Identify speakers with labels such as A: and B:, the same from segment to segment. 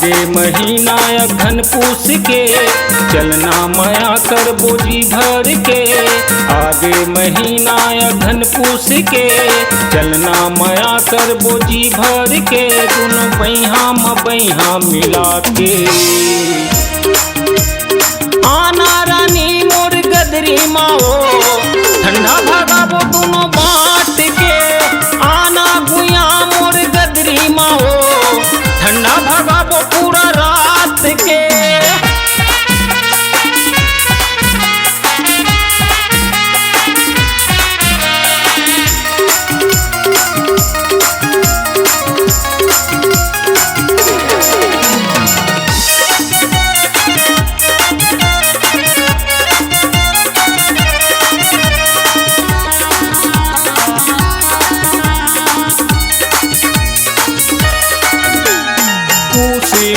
A: आगे महीना अघन पूस के चलना माया कर बोझी भर के। आगे महीना अघन पूस के चलना माया कर बोझी भर के। दोनों बैहा मिला के आना रानी मोर गदरी माओ ठंडा भगाबो दोनों बाँट के। आना भुया मोर गदरी माओ ठंडा भगाबो पूरा रात के।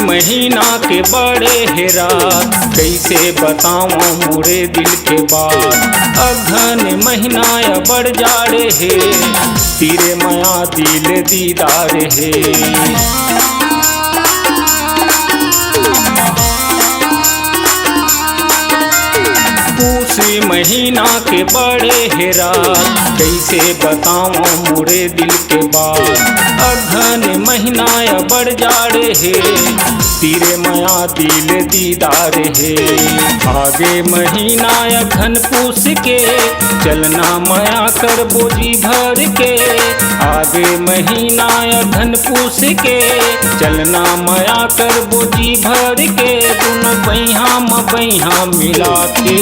A: महीना के बड़े हेरा कैसे बताऊं मोरे दिल के बात। अघन महीना या बड़ जाड़े है तेरे माया दिल दीदार है। महीना के बड़े हेरा कैसे बताऊं मोरे दिल के बात। अघन महीना या बड़ जाड़े है तेरे माया दिल दीदार है। आगे महीना अघन पूस के चलना माया कर बोझी भर के। आगे महीना अघन पूस के चलना माया कर बोझी भर के। दोनों बैहा मिला के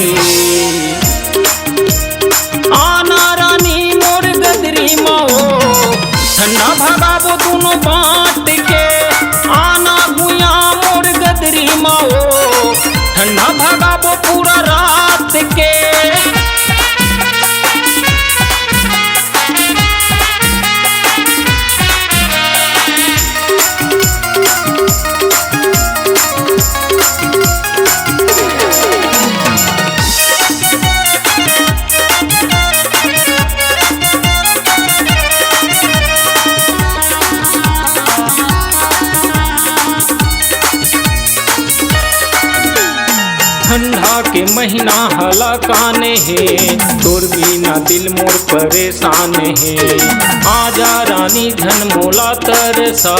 A: आना रानी मोर गदरी माओ ठंडा भगाबो दोनों बाँट के। आना भुया मोर गदरी माओ ठंडा भगाबो पूरा रात के। ठंडा के महीना हला काने है तोर बिना दिल मोर परेशान है। आजा रानी धन मोला तरसा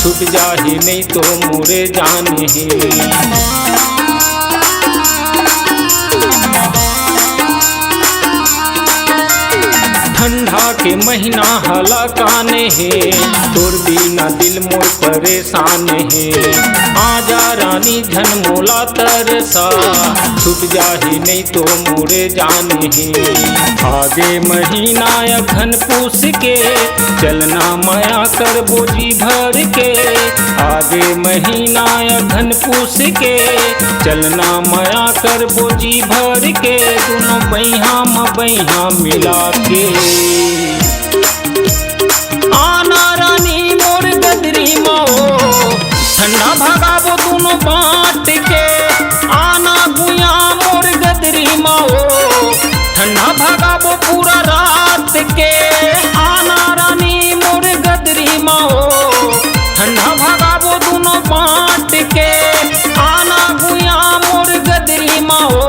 A: छूट जाही नहीं तो मोरे जान है। ठंडा के महीना हला काने है तोर बिना दिल मोर परेशान है। आजा रानी धन मोला तरसा छूट जाही नहीं तो मोरे जान है। आगे महीना अघन पूस के चलना माया कर बोझी भर के। आगे महीना अघन पूस के चलना माया कर बोझी भर के। दोनों बैहा मिला के आना रानी मोर गदरी माओ ठंडा भगाबो दोनों बाँट के। आना भुया मोर गदरी माओ ठंडा भगाबो पूरा रात के। आना रानी मोर गदरी माओ ठंडा भगाबो दोनों बाँट के। आना भुया मोर गदरी माओ